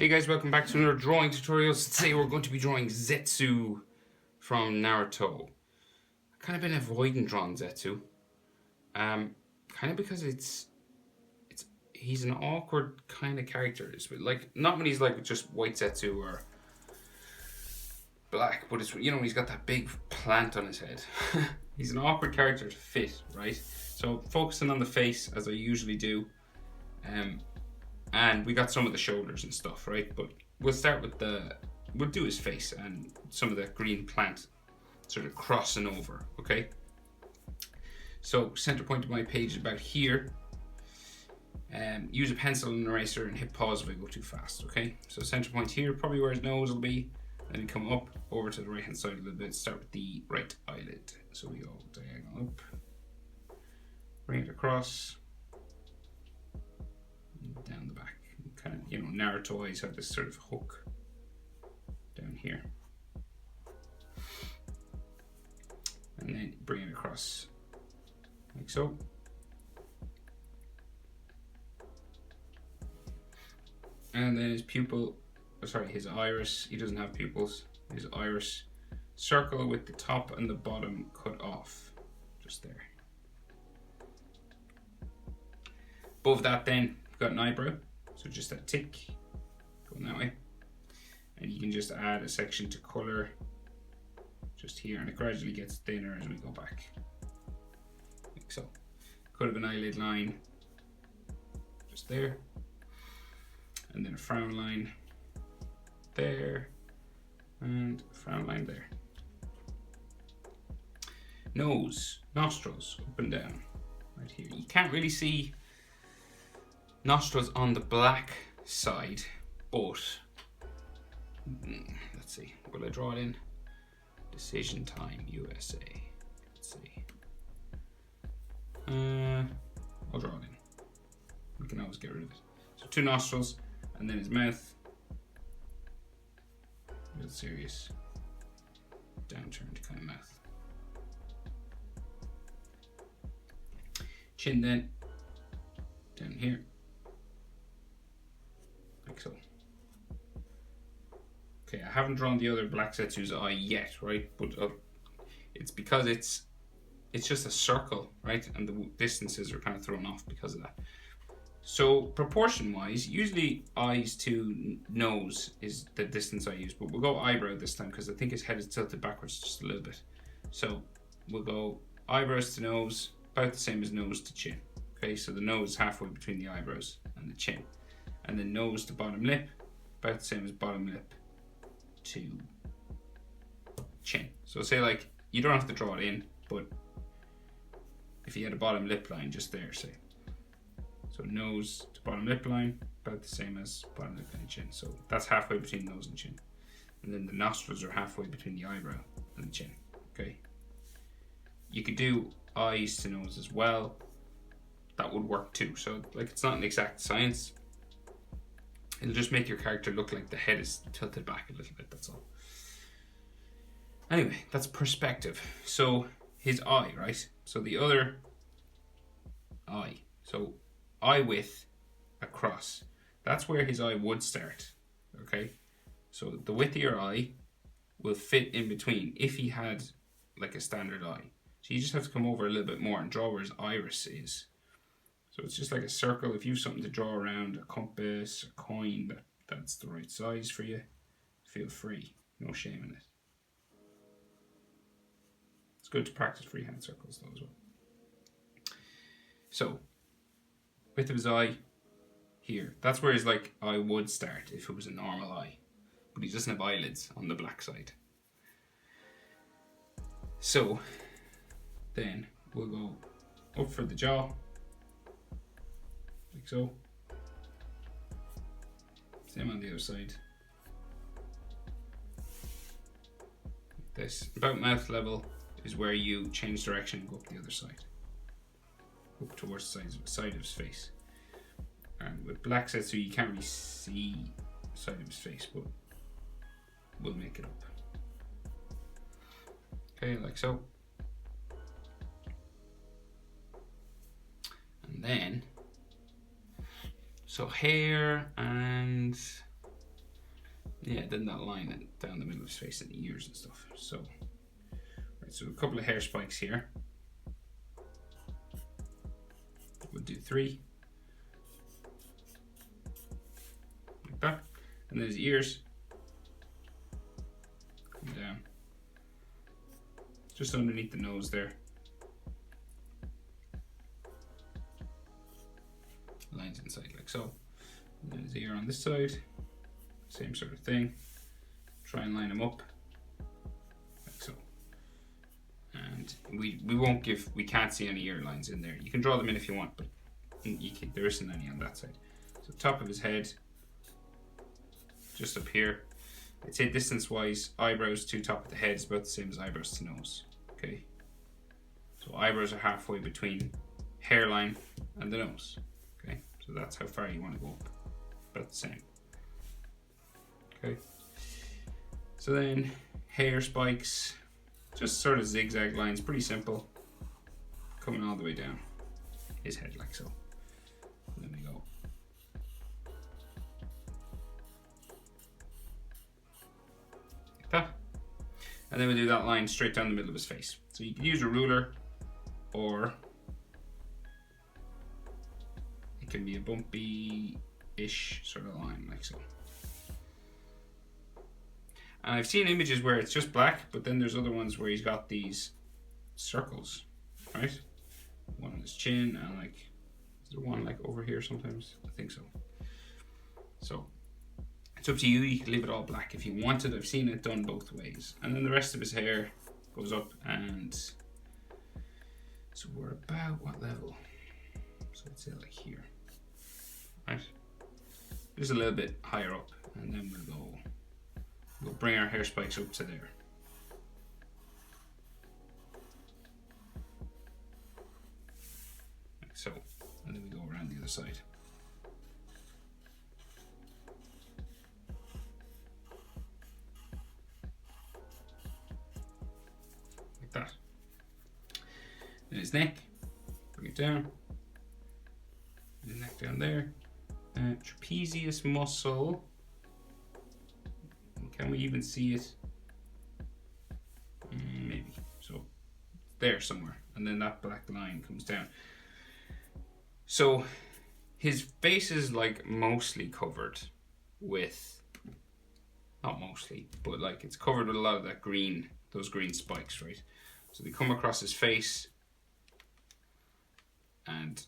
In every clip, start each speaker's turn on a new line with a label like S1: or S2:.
S1: Hey guys, welcome back to another drawing tutorial. Today we're going to be drawing Zetsu from Naruto. I've kind of been avoiding drawing Zetsu. Kind of because he's an awkward kind of character. It's like not when he's like just white Zetsu or black, but it's he's got that big plant on his head. He's an awkward character to fit, right? So focusing on the face as I usually do. And we got some of the shoulders and stuff, right? But we'll start with we'll do his face and some of the green plant sort of crossing over, okay? So center point of my page is about here. Use a pencil and an eraser and hit pause if I go too fast, okay? So center point here, probably where his nose will be. Then we come up over to the right hand side a little bit. Start with the right eyelid. So we go diagonal up, bring it across, down the back. Kind of, Naruto eyes have this sort of hook down here. And then bring it across like so. And then his his iris, he doesn't have pupils. His iris, circle with the top and the bottom cut off, just there. Above that then, we've got an eyebrow. So just that tick, going that way. And you can just add a section to color just here, and it gradually gets thinner as we go back. Like so. Could have an eyelid line just there. And then a frown line there. And a frown line there. Nose, nostrils, up and down, right here. You can't really see nostrils on the black side, but let's see, will I draw it in? Decision time, USA. Let's see. I'll draw it in. We can always get rid of it. So 2 nostrils, and then his mouth. Real serious, downturned kind of mouth. Chin then, down here. Like so. Okay, I haven't drawn the other black Zetsu's eye yet, right? But it's because it's just a circle, right? And the distances are kind of thrown off because of that. So proportion-wise, usually eyes to nose is the distance I use, but we'll go eyebrow this time because I think his head is tilted backwards just a little bit. So we'll go eyebrows to nose, about the same as nose to chin. Okay, so the nose is halfway between the eyebrows and the chin. And then nose to bottom lip, about the same as bottom lip to chin. So say like, you don't have to draw it in, but if you had a bottom lip line just there, say. So nose to bottom lip line, about the same as bottom lip line and chin. So that's halfway between nose and chin. And then the nostrils are halfway between the eyebrow and the chin, okay? You could do eyes to nose as well. That would work too. So like, it's not an exact science. It'll just make your character look like the head is tilted back a little bit, that's all. Anyway, that's perspective. So his eye, right? So the other eye. So eye width across. That's where his eye would start, okay? So the width of your eye will fit in between if he had like a standard eye. So you just have to come over a little bit more and draw where his iris is. So it's just like a circle. If you have something to draw around, a compass, a coin, that's the right size for you, feel free. No shame in it. It's good to practice freehand circles though as well. So, width of his eye, here. That's where his like eye would start if it was a normal eye. But he doesn't have eyelids on the black side. So, then we'll go up for the jaw. Like so. Same on the other side. Like this. About mouth level is where you change direction and go up the other side. Up towards the side of his face. And with black Zetsu you can't really see the side of his face, but we'll make it up. Okay, like so. And then, so hair and Yeah, then that line down the middle of his face and the ears and stuff. So, right, so a couple of hair spikes here. We'll do 3. Like that. And then his ears come down. Just underneath the nose there. Lines inside like so. And then his ear on this side. Same sort of thing. Try and line them up. Like so. And we can't see any ear lines in there. You can draw them in if you want, but there isn't any on that side. So top of his head, just up here. I'd say distance wise, eyebrows to top of the head is about the same as eyebrows to nose. Okay. So eyebrows are halfway between hairline and the nose. Okay. So that's how far you want to go up. About the same. Okay. So then hair spikes, just sort of zigzag lines, pretty simple. Coming all the way down his head like so. And then we go. Like that. And then we do that line straight down the middle of his face. So you can use a ruler, or it can be a bumpy-ish sort of line like so. And I've seen images where it's just black, but then there's other ones where he's got these circles, right? One on his chin, and like, is there one like over here sometimes? I think so. So it's up to you. You can leave it all black if you wanted. I've seen it done both ways. And then the rest of his hair goes up, and so we're about what level? So I'd say like here, right? Just a little bit higher up, and then we'll bring our hair spikes up to there. Like so, and then we go around the other side. Like that. Then his neck, bring it down. The neck down there. Trapezius muscle. Can we even see it? Maybe. So there somewhere. And then that black line comes down. So his face is like mostly covered with, not mostly, but like it's covered with a lot of that green, those green spikes, right? So they come across his face and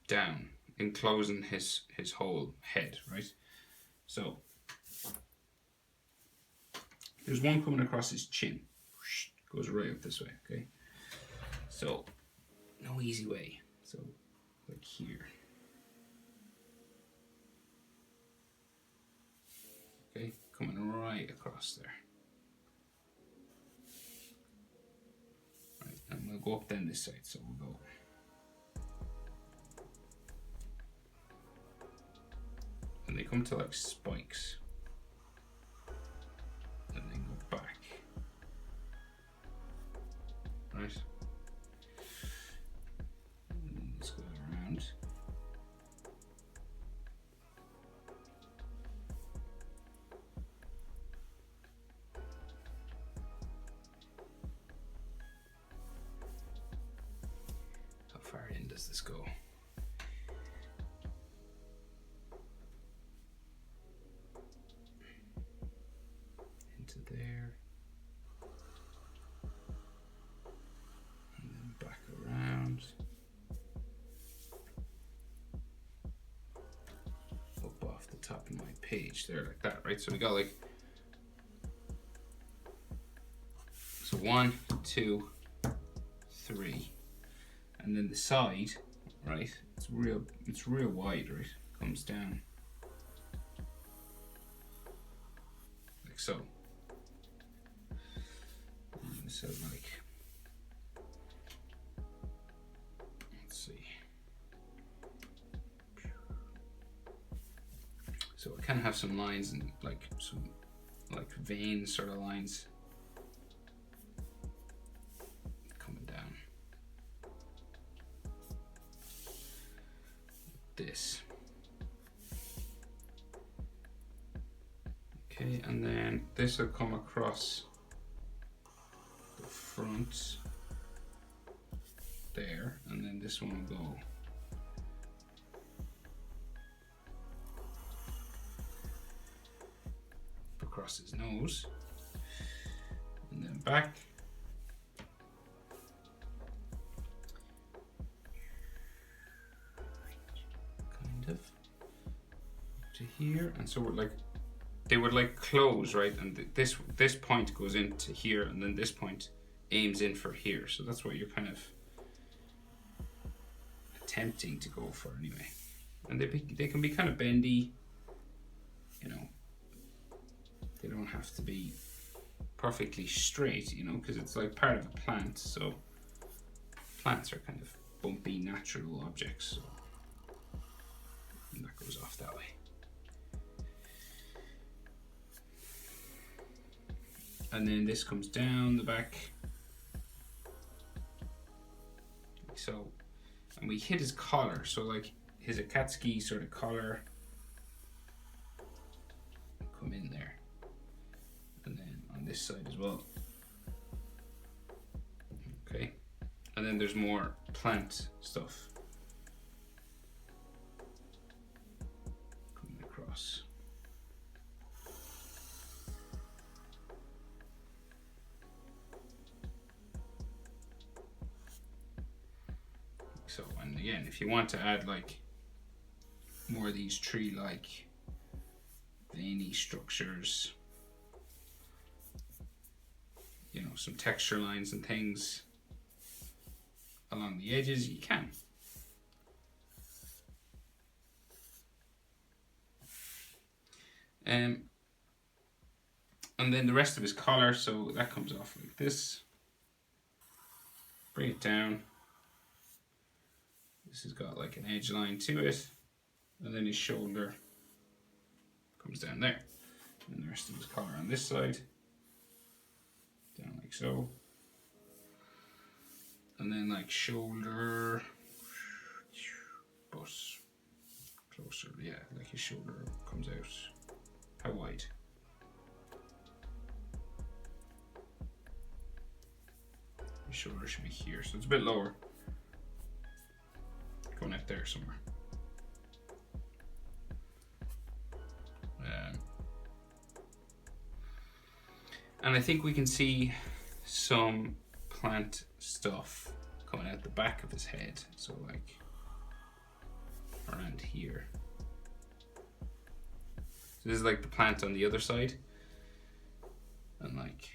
S1: down, enclosing his whole head, right? So there's one coming across his chin. Goes right up this way, okay? So, no easy way. So, like here. Okay, coming right across there. Right, and we'll go up then this side, so we'll go. And they come to like spikes. And then go back. Right. And this goes around. How far in does this go? Into there. And then back around. Up off the top of my page there, like that, right? So we got like, so 1, 2, 3, and then the side, right? It's real wide, right? Comes down like so. And so like, let's see. So it can have some lines and like some like vein sort of lines coming down. This. Okay, and then this will come across the front there, and then this one will go across his nose, and then back. Kind of to here, and so we're like, they would like close, right? And this point goes into here, and then this point aims in for here. So that's what you're kind of attempting to go for anyway. And they can be kind of bendy, you know. They don't have to be perfectly straight, you know, because it's like part of a plant. So plants are kind of bumpy, natural objects. So and that goes off that way. And then this comes down the back. Like so. And we hit his collar. So like his Akatsuki sort of collar. Come in there. And then on this side as well. Okay. And then there's more plant stuff coming across. So, and again, if you want to add like more of these tree-like veiny structures, you know, some texture lines and things along the edges, you can. And then the rest of his collar, so that comes off like this. Bring it down. This has got like an edge line to it, and then his shoulder comes down there, and the rest of his collar on this side, down like so, and then like shoulder, but closer, yeah, like his shoulder comes out. How wide? His shoulder should be here, so it's a bit lower. Going out there somewhere. And I think we can see some plant stuff coming out the back of his head. So like around here. So this is like the plant on the other side. And like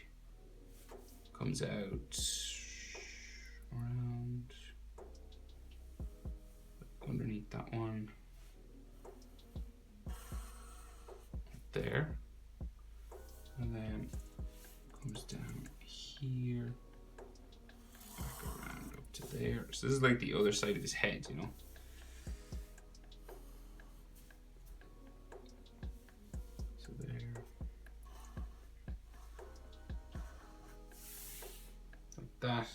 S1: comes out around underneath that one there, and then comes down here, back around up to there. So this is like the other side of his head, you know. So there, like that,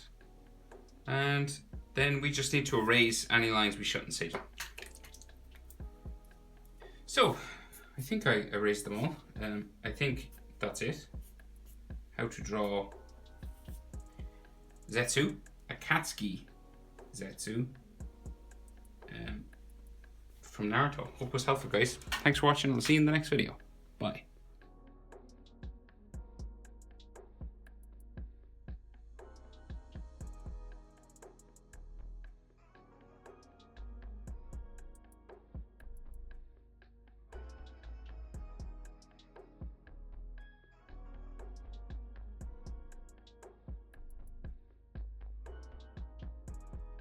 S1: and then we just need to erase any lines we shouldn't see. So, I think I erased them all. I think that's it. How to draw Zetsu, Akatsuki Zetsu, from Naruto. Hope it was helpful, guys. Thanks for watching. I'll see you in the next video.